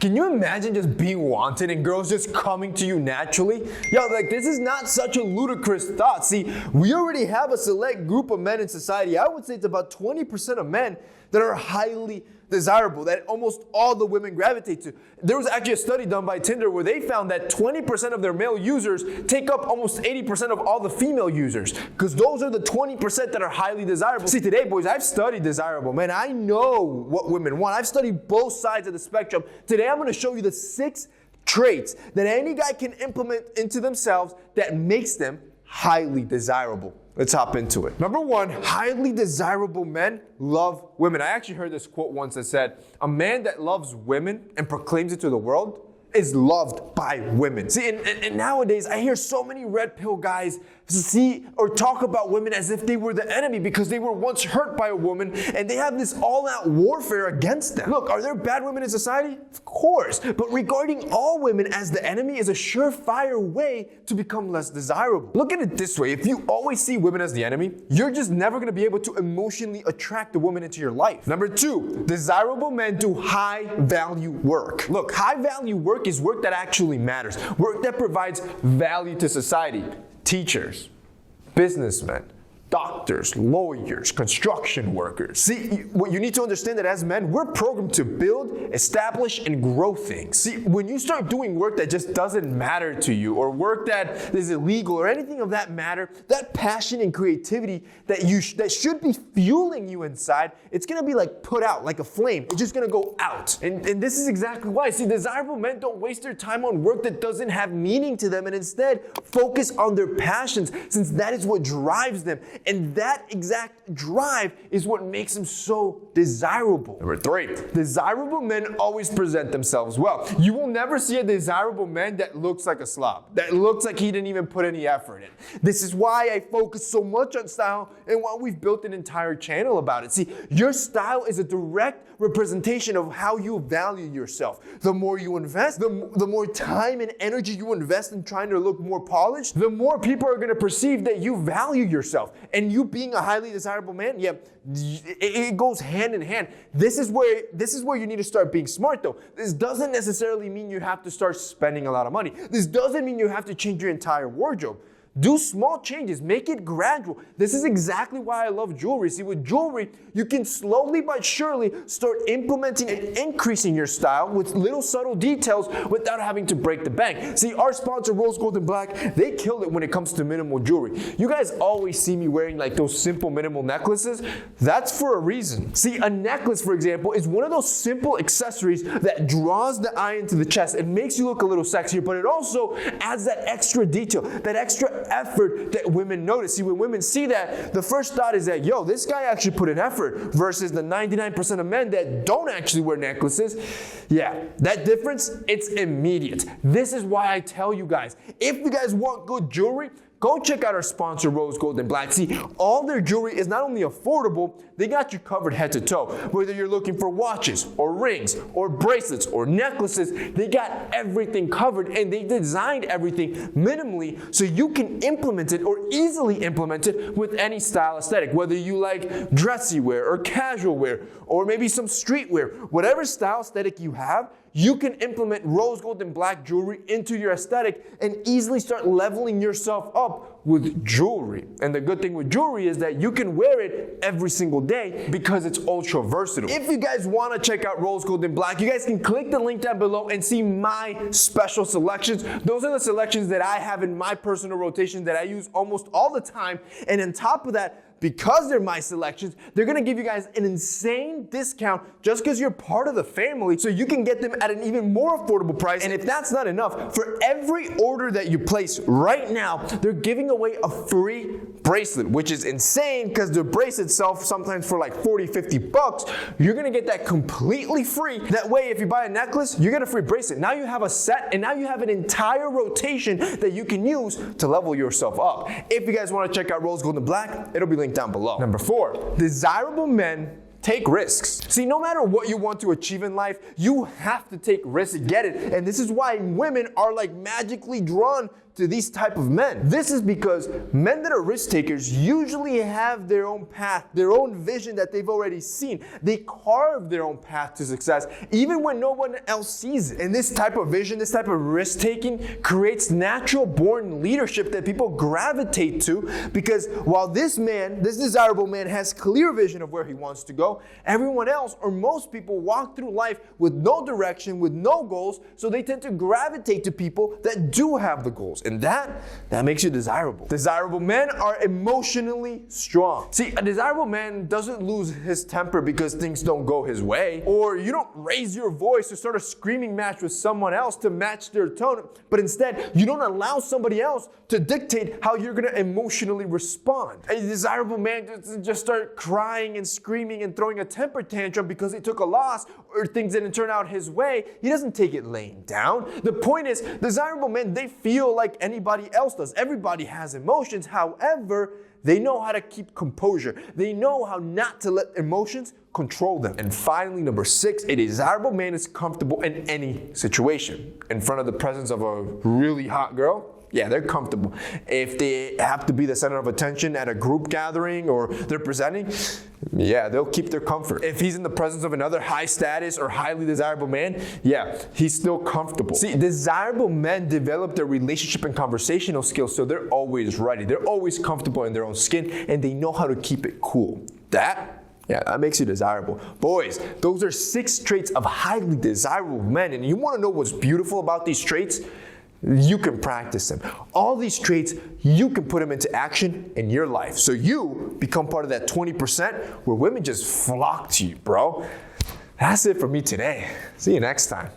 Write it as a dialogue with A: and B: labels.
A: Can you imagine just being wanted and girls just coming to you naturally? Yo, like this is not such a ludicrous thought. See, we already have a select group of men in society. I would say it's about 20% of men that are highly desirable, that almost all the women gravitate to. There was actually a study done by Tinder where they found that 20% of their male users take up almost 80% of all the female users, because those are the 20% that are highly desirable. See, today, boys, I've studied desirable men. I know what women want. I've studied both sides of the spectrum. Today, I'm going to show you the 6 traits that any guy can implement into themselves that makes them highly desirable. Let's hop into it. Number 1, highly desirable men love women. I actually heard this quote once that said, a man that loves women and proclaims it to the world is loved by women. See, and nowadays I hear so many red pill guys see or talk about women as if they were the enemy because they were once hurt by a woman and they have this all-out warfare against them. Look, are there bad women in society? Of course. But regarding all women as the enemy is a surefire way to become less desirable. Look at it this way. If you always see women as the enemy, you're just never going to be able to emotionally attract the woman into your life. Number 2, desirable men do high-value work. Look, high-value work is work that actually matters. Work that provides value to society. Teachers, businessmen, doctors, lawyers, construction workers. See, what you need to understand that as men, we're programmed to build, establish, and grow things. See, when you start doing work that just doesn't matter to you, or work that is illegal, or anything of that matter, that passion and creativity that should be fueling you inside, it's gonna be like put out, like a flame. It's just gonna go out. And this is exactly why. See, desirable men don't waste their time on work that doesn't have meaning to them, and instead focus on their passions, since that is what drives them. And that exact drive is what makes them so desirable. Number 3, desirable men always present themselves well. You will never see a desirable man that looks like a slob, that looks like he didn't even put any effort in. This is why I focus so much on style and why we've built an entire channel about it. See, your style is a direct representation of how you value yourself. The more you invest, the more time and energy you invest in trying to look more polished, the more people are going to perceive that you value yourself. And you being a highly desirable man, yeah, it goes hand in hand. This is where you need to start being smart, though. This doesn't necessarily mean you have to start spending a lot of money. This doesn't mean you have to change your entire wardrobe. Do small changes, make it gradual. This is exactly why I love jewelry. See, with jewelry, you can slowly but surely start implementing and increasing your style with little subtle details without having to break the bank. See, our sponsor, Rose Gold & Black, they killed it when it comes to minimal jewelry. You guys always see me wearing like those simple minimal necklaces. That's for a reason. See, a necklace, for example, is one of those simple accessories that draws the eye into the chest. It makes you look a little sexier, but it also adds that extra detail, that extra effort that women notice. See, when women see that, the first thought is that, yo, this guy actually put in effort, versus the 99% of men that don't actually wear necklaces. Yeah, that difference, it's immediate. This is why I tell you guys, if you guys want good jewelry, go check out our sponsor, Rose Gold & Black. See, all their jewelry is not only affordable, they got you covered head to toe. Whether you're looking for watches or rings or bracelets or necklaces, they got everything covered, and they designed everything minimally so you can implement it or easily implement it with any style aesthetic. Whether you like dressy wear or casual wear or maybe some street wear, whatever style aesthetic you have, you can implement Rose Gold & Black jewelry into your aesthetic and easily start leveling yourself up with jewelry. And the good thing with jewelry is that you can wear it every single day because it's ultra versatile. If you guys want to check out Rose Gold & Black, you guys can click the link down below and see my special selections. Those are the selections that I have in my personal rotation that I use almost all the time. And on top of that, because they're my selections, they're gonna give you guys an insane discount just because you're part of the family, so you can get them at an even more affordable price. And if that's not enough, for every order that you place right now, they're giving away a free bracelet, which is insane because the bracelets sell sometimes for like 40, 50 bucks. You're gonna get that completely free. That way, if you buy a necklace, you get a free bracelet. Now you have a set, and now you have an entire rotation that you can use to level yourself up. If you guys wanna check out Rose Gold & Black, it'll be linked down below. Number 4, desirable men take risks. See, no matter what you want to achieve in life, you have to take risks to get it. And this is why women are like magically drawn to these type of men? This is because men that are risk takers usually have their own path, their own vision that they've already seen. They carve their own path to success, even when no one else sees it. And this type of vision, this type of risk taking creates natural born leadership that people gravitate to, because while this man, this desirable man, has clear vision of where he wants to go, everyone else, or most people, walk through life with no direction, with no goals, so they tend to gravitate to people that do have the goals. And that makes you desirable. Desirable men are emotionally strong. See, a desirable man doesn't lose his temper because things don't go his way, or you don't raise your voice to start a screaming match with someone else to match their tone, but instead you don't allow somebody else to dictate how you're going to emotionally respond. A desirable man doesn't just start crying and screaming and throwing a temper tantrum because he took a loss or things didn't turn out his way. He doesn't take it laying down. The point is, desirable men, they feel like anybody else does. Everybody has emotions. However, they know how to keep composure. They know how not to let emotions control them. And finally, number 6, a desirable man is comfortable in any situation. In front of the presence of a really hot girl, yeah, they're comfortable. If they have to be the center of attention at a group gathering or they're presenting, yeah, they'll keep their comfort. If he's in the presence of another high status or highly desirable man, yeah, he's still comfortable. See, desirable men develop their relationship and conversational skills, so they're always ready. They're always comfortable in their own skin, and they know how to keep it cool. That makes you desirable. Boys, those are 6 traits of highly desirable men, and you want to know what's beautiful about these traits? You can practice them. All these traits, you can put them into action in your life. So you become part of that 20% where women just flock to you, bro. That's it for me today. See you next time.